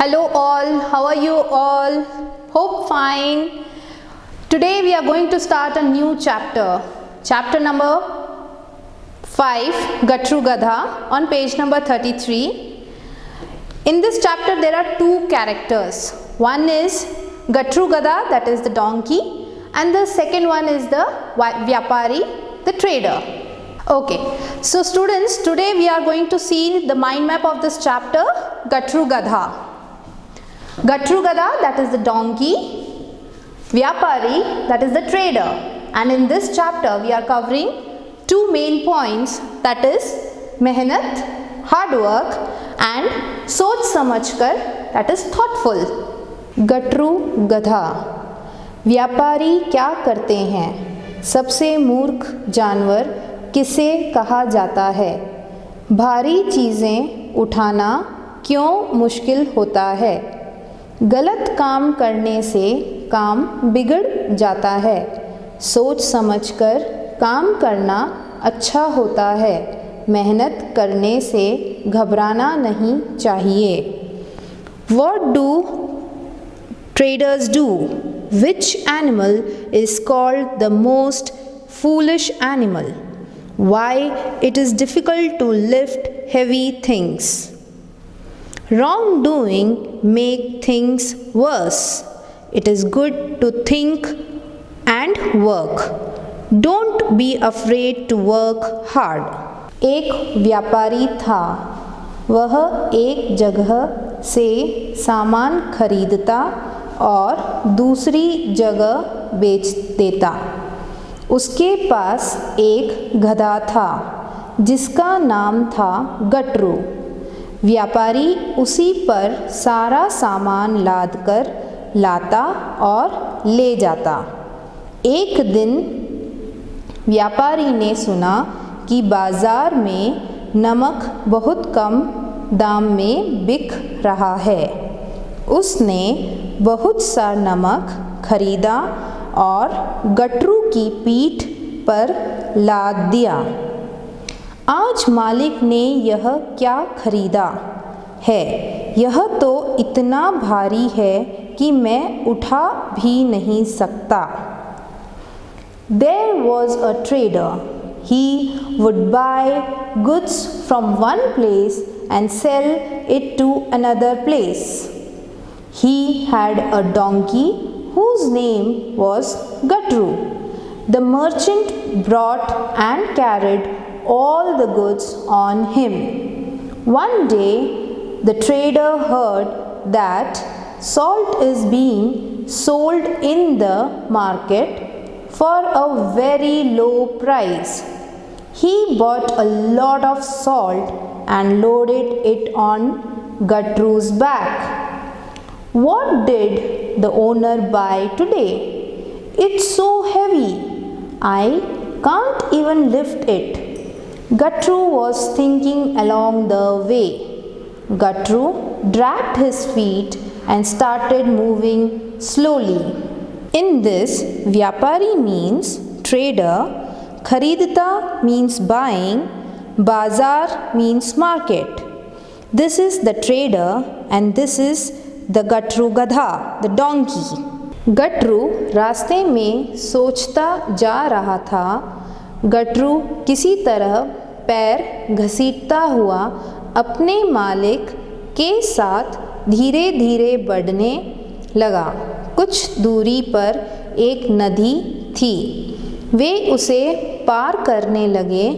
Hello all, how are you all? Hope fine. Today we are going to start a new chapter. Chapter number 5, Gatru Gadha, on page number 33. In this chapter there are two characters. One is Gatru Gadha, that is the donkey, and the second one is the Vyapari, the trader. Okay, so students, today we are going to see the mind map of this chapter, Gatru Gadha. Gatru Gadha, that is the donkey, Vyapari, that is the trader. And in this chapter we are covering two main points, that is mehnat, hard work, and soch samajhkar, that is thoughtful. Gatru Gadha. व्यापारी क्या करते हैं? सबसे मूर्ख जानवर किसे कहा जाता है? भारी चीज़ें उठाना क्यों मुश्किल होता है? गलत काम करने से काम बिगड़ जाता है। सोच समझकर काम करना अच्छा होता है। मेहनत करने से घबराना नहीं चाहिए। What do traders do? Which animal is called the most foolish animal? Why it is difficult to lift heavy things? Wrongdoing make things worse. It is good to think and work. Don't be afraid to work hard. एक व्यापारी था। वह एक जगह से सामान खरीदता और दूसरी जगह बेच देता। उसके पास एक गधा था जिसका नाम था गटरू। व्यापारी उसी पर सारा सामान लादकर लाता और ले जाता। एक दिन व्यापारी ने सुना कि बाज़ार में नमक बहुत कम दाम में बिक रहा है। उसने बहुत सा नमक खरीदा और गटरू की पीठ पर लाद दिया। आज मालिक ने यह क्या खरीदा है? यह तो इतना भारी है कि मैं उठा भी नहीं सकता। There was a trader. He would buy goods from one place and sell it to another place. He had a donkey whose name was Gatru. The merchant brought and carried all the goods on him. One day, the trader heard that salt is being sold in the market for a very low price. He bought a lot of salt and loaded it on Gatru's back. What did the owner buy today? It's so heavy. I can't even lift it. Gatru was thinking along the way. Gatru dragged his feet and started moving slowly. In this, Vyapari means trader, Kharidta means buying, Bazar means market. This is the trader and this is the Gatru Gadha, the donkey. गटरू रास्ते में सोचता जा रहा था। गटरू किसी तरह पैर घसीटता हुआ अपने मालिक के साथ धीरे धीरे बढ़ने लगा। कुछ दूरी पर एक नदी थी। वे उसे पार करने लगे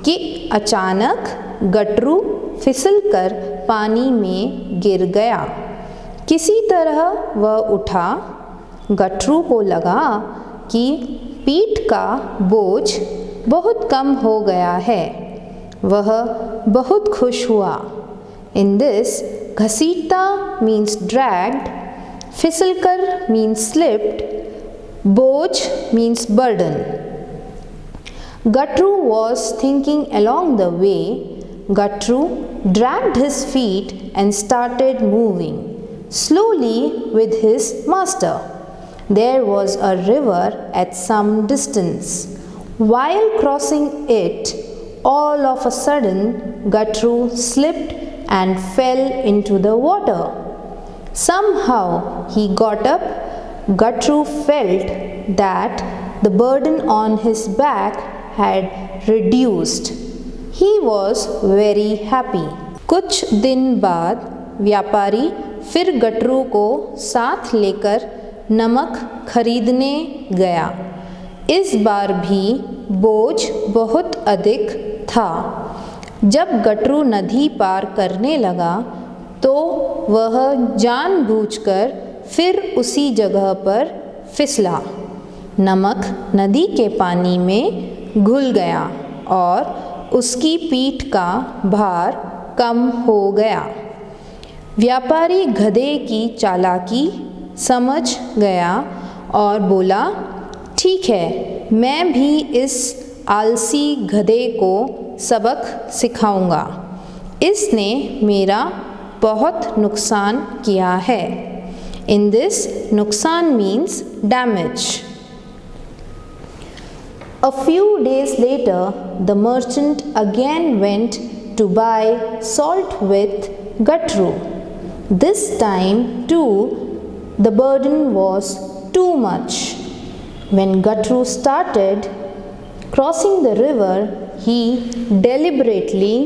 कि अचानक गटरू फिसलकर पानी में गिर गया। किसी तरह वह उठा। गटरू को लगा कि पीठ का बोझ बहुत कम हो गया है। वह बहुत खुश हुआ। In this, घसीटता means dragged, फिसलकर means slipped, बोझ means burden. Gatru was thinking along the way. Gatru dragged his feet and started moving slowly with his master. There was a river at some distance. While crossing it, all of a sudden, Gatru slipped and fell into the water. Somehow he got up. Gutru felt that the burden on his back had reduced. He was very happy. कुछ दिन बाद व्यापारी फिर गटरू को साथ लेकर नमक खरीदने गया। इस बार भी बोझ बहुत अधिक था। जब गटरू नदी पार करने लगा तो वह जानबूझकर फिर उसी जगह पर फिसला। नमक नदी के पानी में घुल गया और उसकी पीठ का भार कम हो गया। व्यापारी गधे की चालाकी समझ गया और बोला, ठीक है, मैं भी इस आलसी गधे को सबक सिखाऊंगा। इसने मेरा बहुत नुकसान किया है। In this, नुकसान means damage. A few days later, the merchant again went to buy salt with Gutru. This time too, the burden was too much. When Gutru started crossing the river, he deliberately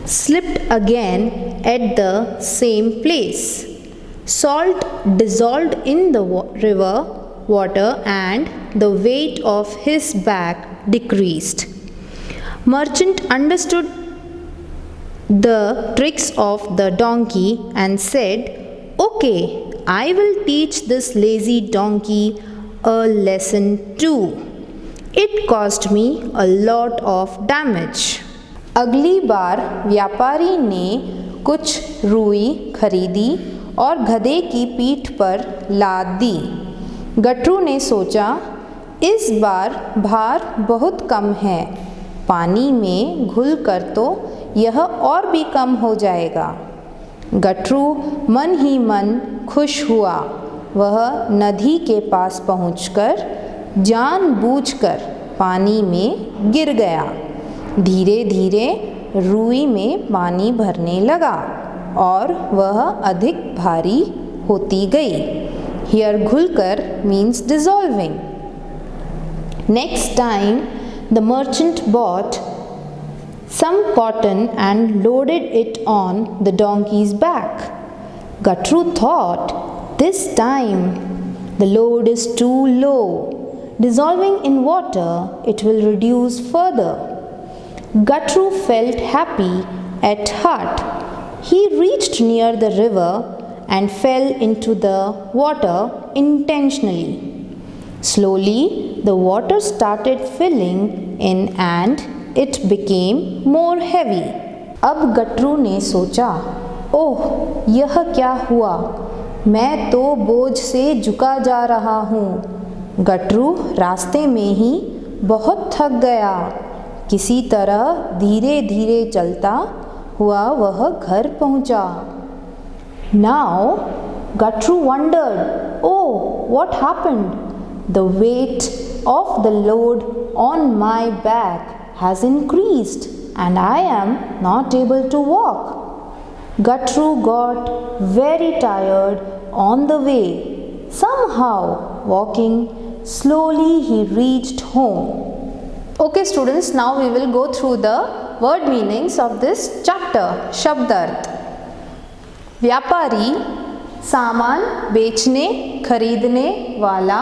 slipped again at the same place. Salt dissolved in the river water and the weight of his back decreased. Merchant understood the tricks of the donkey and said, "Okay, I will teach this lazy donkey a lesson too. It caused me a lot of damage." अगली बार व्यापारी ने कुछ रुई खरीदी और गधे की पीठ पर लाद दी। गटरू ने सोचा, इस बार भार बहुत कम है, पानी में घुलकर तो यह और भी कम हो जाएगा। गटरू मन ही मन खुश हुआ। वह नदी के पास पहुंचकर जानबूझकर पानी में गिर गया। धीरे धीरे रुई में पानी भरने लगा और वह अधिक भारी होती गई। Here घुलकर means dissolving. Next time the merchant bought some cotton and loaded it on the donkey's back. Gutru thought, this time the load is too low. Dissolving in water, it will reduce further. Gutru felt happy at heart. He reached near the river and fell into the water intentionally. Slowly, the water started filling in and it became more heavy. अब गटरू ने सोचा, ओह, यह क्या हुआ? मैं तो बोझ से झुका जा रहा हूँ। गटरू रास्ते में ही बहुत थक गया। किसी तरह धीरे धीरे चलता हुआ वह घर पहुंचा। Now Gutru wondered, oh, what happened? The weight of the load on my back has increased and I am not able to walk. Gutru got very tired on the way. Somehow, walking slowly, he reached home. Okay students, now we will go through the word meanings of this chapter. शब्दार्थ। व्यापारी, सामान बेचने खरीदने वाला,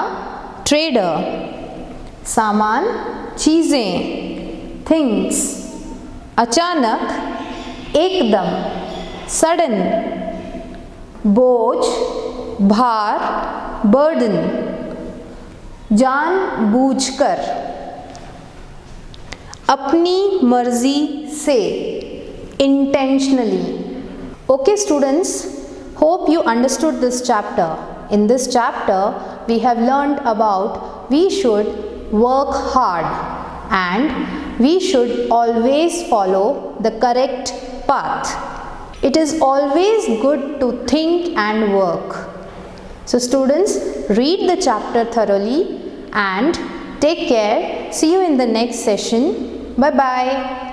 trader. सामान, चीज़ें, things. अचानक, एकदम, सडन। बोझ, भार, बर्डन। जानबूझकर, अपनी मर्जी से, intentionally. Okay students, hope you understood this chapter. In this chapter, we have learned about we should work hard and we should always follow the correct path. It is always good to think and work. So students, read the chapter thoroughly and take care. See you in the next session. Bye bye.